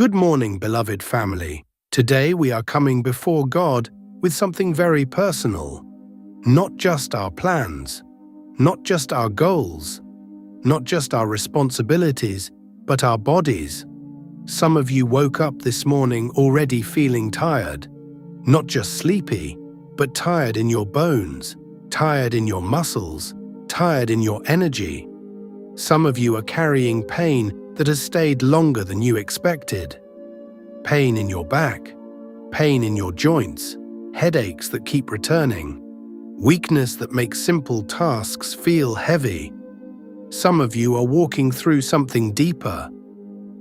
Good morning, beloved family. Today we are coming before God with something very personal. Not just our plans, not just our goals, not just our responsibilities, but our bodies. Some of you woke up this morning already feeling tired. Not just sleepy, but tired in your bones, tired in your muscles, tired in your energy. Some of you are carrying pain that has stayed longer than you expected. Pain in your back, pain in your joints, headaches that keep returning, weakness that makes simple tasks feel heavy. Some of you are walking through something deeper,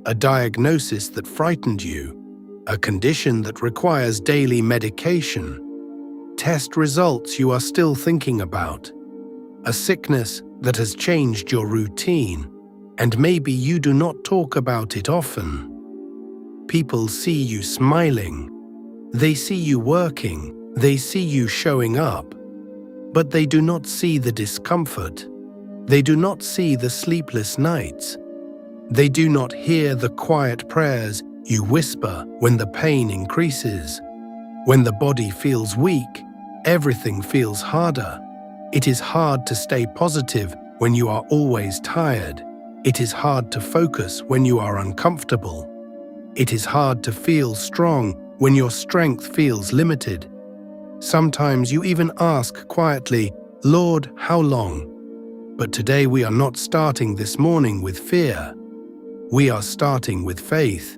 a diagnosis that frightened you, a condition that requires daily medication, test results you are still thinking about, a sickness that has changed your routine, and maybe you do not talk about it often. People see you smiling, they see you working, they see you showing up, but they do not see the discomfort. They do not see the sleepless nights. They do not hear the quiet prayers you whisper when the pain increases. When the body feels weak, everything feels harder. It is hard to stay positive when you are always tired. It is hard to focus when you are uncomfortable. It is hard to feel strong when your strength feels limited. Sometimes you even ask quietly, "Lord, how long?" But today we are not starting this morning with fear. We are starting with faith,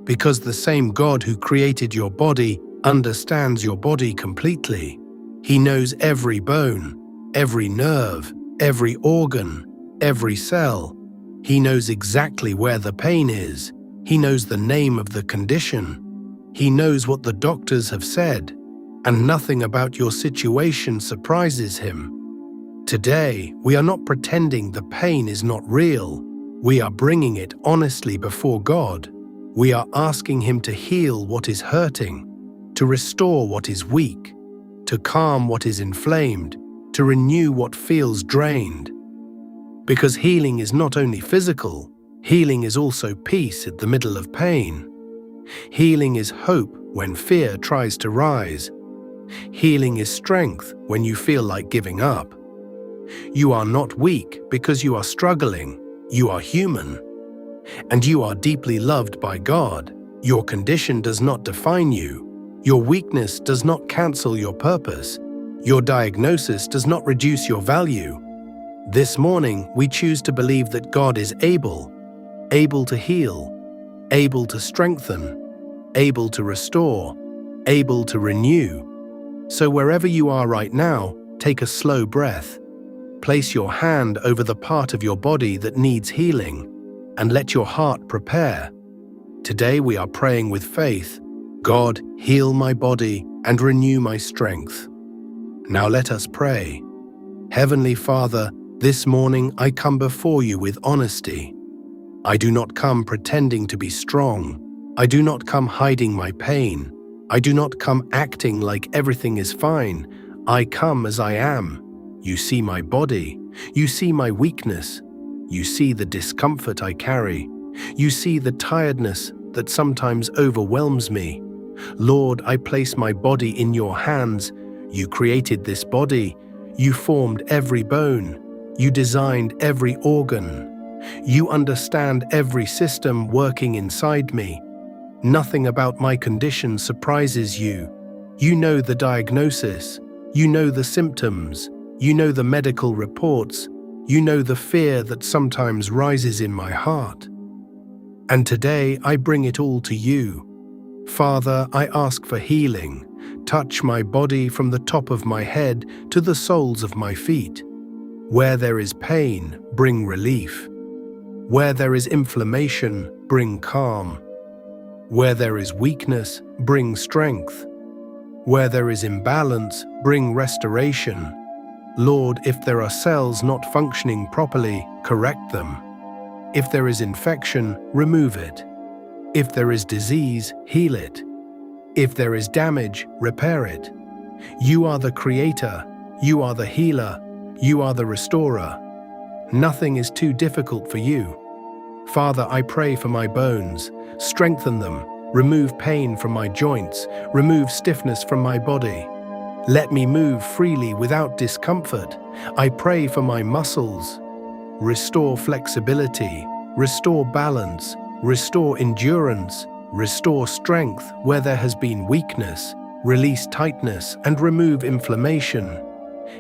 because the same God who created your body understands your body completely. He knows every bone, every nerve, every organ, every cell. He knows exactly where the pain is. He knows the name of the condition. He knows what the doctors have said, and nothing about your situation surprises him. Today, we are not pretending the pain is not real. We are bringing it honestly before God. We are asking Him to heal what is hurting, to restore what is weak, to calm what is inflamed, to renew what feels drained. Because healing is not only physical, healing is also peace at the middle of pain. Healing is hope when fear tries to rise. Healing is strength when you feel like giving up. You are not weak because you are struggling. You are human. And you are deeply loved by God. Your condition does not define you. Your weakness does not cancel your purpose. Your diagnosis does not reduce your value. This morning, we choose to believe that God is able to heal, able to strengthen, able to restore, able to renew. So wherever you are right now, take a slow breath. Place your hand over the part of your body that needs healing, and let your heart prepare. Today we are praying with faith. God, heal my body and renew my strength. Now let us pray. Heavenly Father, this morning I come before you with honesty. I do not come pretending to be strong. I do not come hiding my pain. I do not come acting like everything is fine. I come as I am. You see my body. You see my weakness. You see the discomfort I carry. You see the tiredness that sometimes overwhelms me. Lord, I place my body in your hands. You created this body. You formed every bone. You designed every organ. You understand every system working inside me. Nothing about my condition surprises you. You know the diagnosis. You know the symptoms. You know the medical reports. You know the fear that sometimes rises in my heart. And today I bring it all to you. Father, I ask for healing. Touch my body from the top of my head to the soles of my feet. Where there is pain, bring relief. Where there is inflammation, bring calm. Where there is weakness, bring strength. Where there is imbalance, bring restoration. Lord, if there are cells not functioning properly, correct them. If there is infection, remove it. If there is disease, heal it. If there is damage, repair it. You are the creator. You are the healer. You are the restorer. Nothing is too difficult for you. Father, I pray for my bones. Strengthen them. Remove pain from my joints. Remove stiffness from my body. Let me move freely without discomfort. I pray for my muscles. Restore flexibility. Restore balance. Restore endurance. Restore strength where there has been weakness. Release tightness and remove inflammation.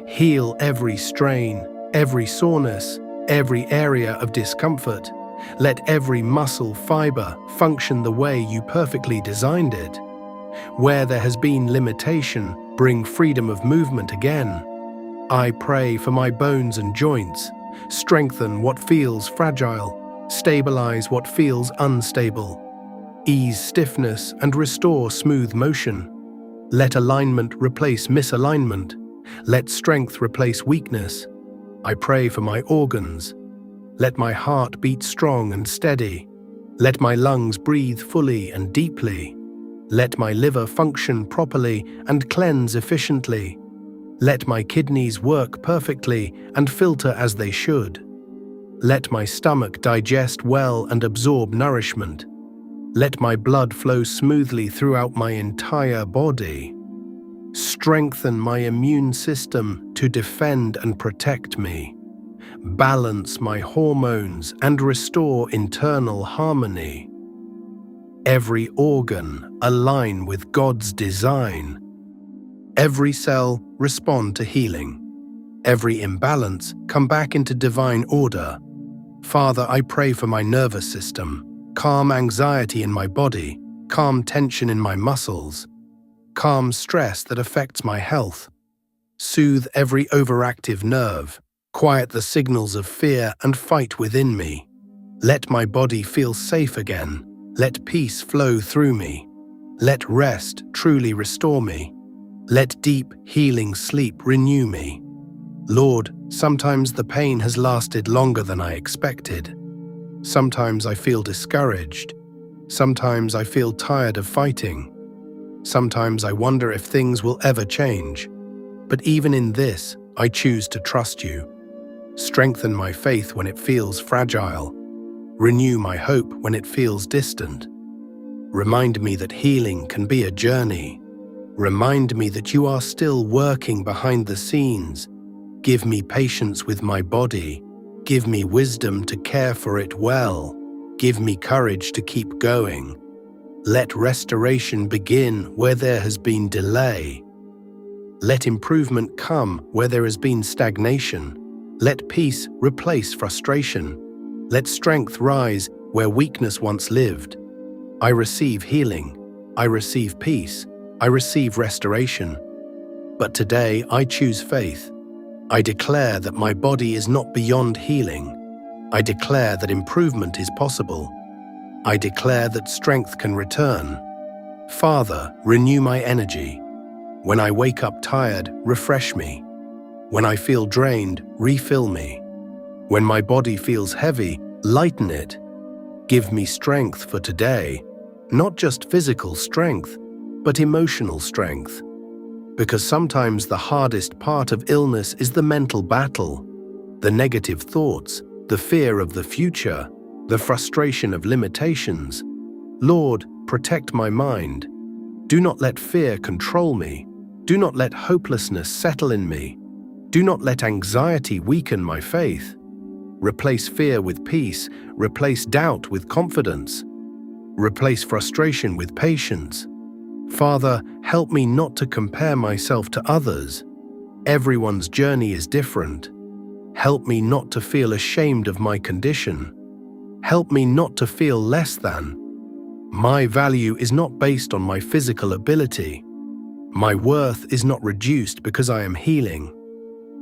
Heal every strain, every soreness, every area of discomfort. Let every muscle fiber function the way you perfectly designed it. Where there has been limitation, bring freedom of movement again. I pray for my bones and joints. Strengthen what feels fragile. Stabilize what feels unstable. Ease stiffness and restore smooth motion. Let alignment replace misalignment. Let strength replace weakness. I pray for my organs. Let my heart beat strong and steady. Let my lungs breathe fully and deeply. Let my liver function properly and cleanse efficiently. Let my kidneys work perfectly and filter as they should. Let my stomach digest well and absorb nourishment. Let my blood flow smoothly throughout my entire body. Strengthen my immune system to defend and protect me. Balance my hormones and restore internal harmony. Every organ align with God's design. Every cell respond to healing. Every imbalance come back into divine order. Father, I pray for my nervous system. Calm anxiety in my body, calm tension in my muscles, calm stress that affects my health. Soothe every overactive nerve, quiet the signals of fear and fight within me. Let my body feel safe again. Let peace flow through me. Let rest truly restore me. Let deep, healing sleep renew me. Lord, sometimes the pain has lasted longer than I expected. Sometimes I feel discouraged. Sometimes I feel tired of fighting. Sometimes I wonder if things will ever change. But even in this, I choose to trust you. Strengthen my faith when it feels fragile. Renew my hope when it feels distant. Remind me that healing can be a journey. Remind me that you are still working behind the scenes. Give me patience with my body. Give me wisdom to care for it well. Give me courage to keep going. Let restoration begin where there has been delay. Let improvement come where there has been stagnation. Let peace replace frustration. Let strength rise where weakness once lived. I receive healing. I receive peace. I receive restoration. But today I choose faith. I declare that my body is not beyond healing. I declare that improvement is possible. I declare that strength can return. Father, renew my energy. When I wake up tired, refresh me. When I feel drained, refill me. When my body feels heavy, lighten it. Give me strength for today, not just physical strength, but emotional strength. Because sometimes the hardest part of illness is the mental battle, the negative thoughts, the fear of the future, the frustration of limitations. Lord, protect my mind. Do not let fear control me. Do not let hopelessness settle in me. Do not let anxiety weaken my faith. Replace fear with peace. Replace doubt with confidence. Replace frustration with patience. Father, help me not to compare myself to others. Everyone's journey is different. Help me not to feel ashamed of my condition. Help me not to feel less than. My value is not based on my physical ability. My worth is not reduced because I am healing.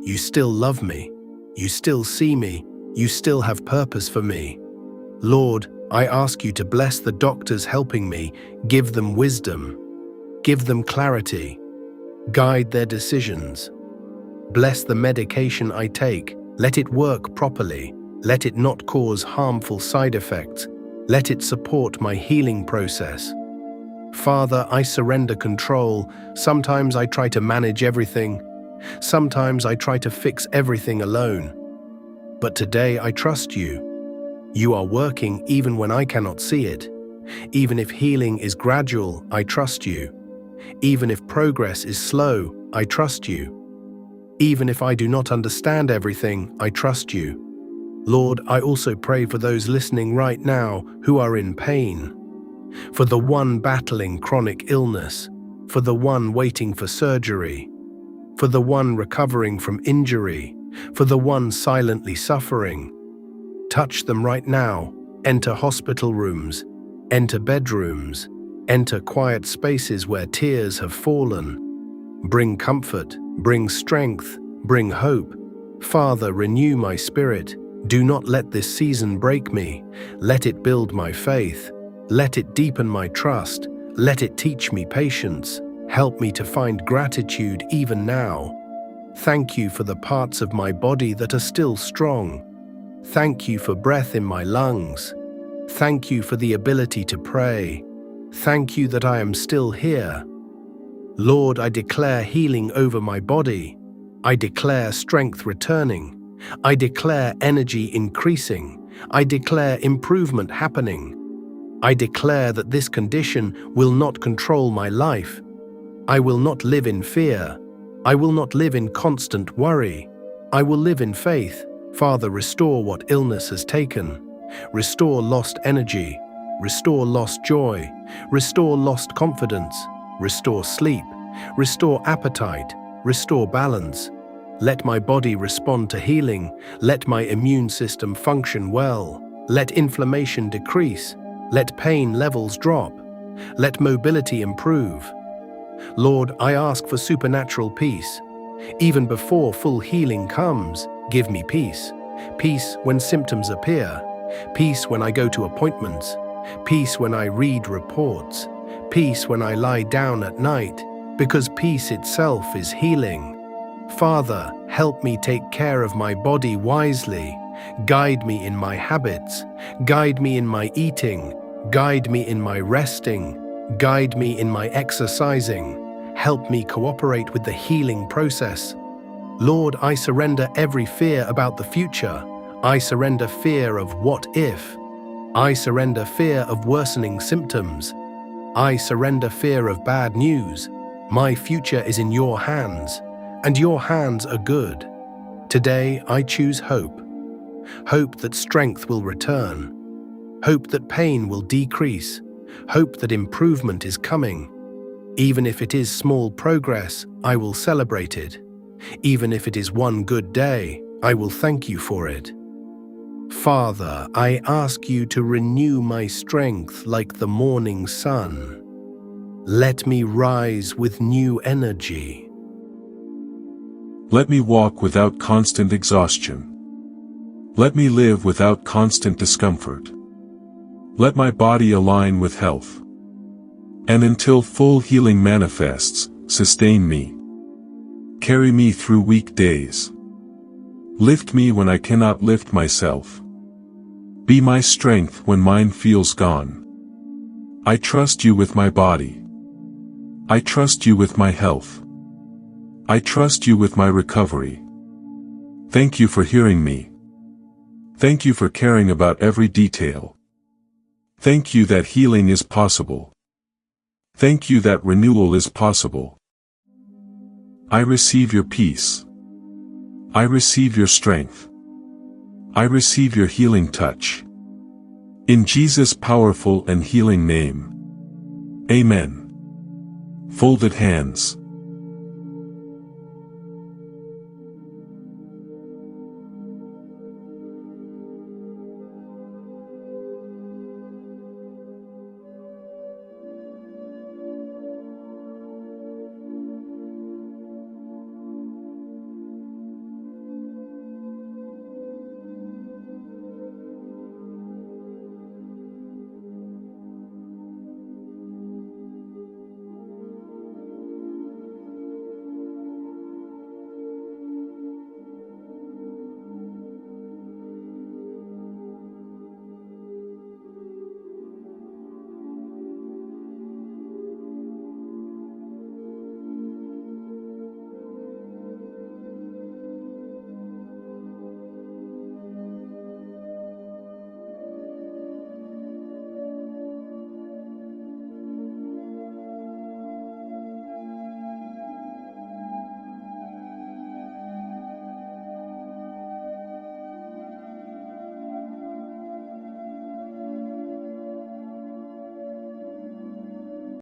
You still love me. You still see me. You still have purpose for me. Lord, I ask you to bless the doctors helping me. Give them wisdom. Give them clarity. Guide their decisions. Bless the medication I take. Let it work properly. Let it not cause harmful side effects. Let it support my healing process. Father, I surrender control. Sometimes I try to manage everything. Sometimes I try to fix everything alone. But today I trust you. You are working even when I cannot see it. Even if healing is gradual, I trust you. Even if progress is slow, I trust you. Even if I do not understand everything, I trust you. Lord, I also pray for those listening right now who are in pain, for the one battling chronic illness, for the one waiting for surgery, for the one recovering from injury, for the one silently suffering. Touch them right now. Enter hospital rooms, enter bedrooms, enter quiet spaces where tears have fallen. Bring comfort, bring strength, bring hope. Father, renew my spirit. Do not let this season break me. Let it build my faith. Let it deepen my trust. Let it teach me patience. Help me to find gratitude even now. Thank you for the parts of my body that are still strong. Thank you for breath in my lungs. Thank you for the ability to pray. Thank you that I am still here. Lord, I declare healing over my body. I declare strength returning. I declare energy increasing. I declare improvement happening. I declare that this condition will not control my life. I will not live in fear. I will not live in constant worry. I will live in faith. Father, restore what illness has taken. Restore lost energy. Restore lost joy. Restore lost confidence. Restore sleep. Restore appetite. Restore balance. Let my body respond to healing. Let my immune system function well. Let inflammation decrease. Let pain levels drop. Let mobility improve. Lord, I ask for supernatural peace. Even before full healing comes, give me peace. Peace when symptoms appear. Peace when I go to appointments. Peace when I read reports. Peace when I lie down at night, because peace itself is healing. Father, help me take care of my body wisely. Guide me in my habits. Guide me in my eating. Guide me in my resting. Guide me in my exercising. Help me cooperate with the healing process. Lord, I surrender every fear about the future. I surrender fear of what if. I surrender fear of worsening symptoms. I surrender fear of bad news. My future is in your hands, and your hands are good. Today I choose hope. Hope that strength will return. Hope that pain will decrease. Hope that improvement is coming. Even if it is small progress, I will celebrate it. Even if it is one good day, I will thank you for it. Father, I ask you to renew my strength like the morning sun. Let me rise with new energy. Let me walk without constant exhaustion. Let me live without constant discomfort. Let my body align with health. And until full healing manifests, sustain me. Carry me through weak days. Lift me when I cannot lift myself. Be my strength when mine feels gone. I trust you with my body. I trust you with my health. I trust you with my recovery. Thank you for hearing me. Thank you for caring about every detail. Thank you that healing is possible. Thank you that renewal is possible. I receive your peace. I receive your strength. I receive your healing touch. In Jesus' powerful and healing name. Amen. Folded hands.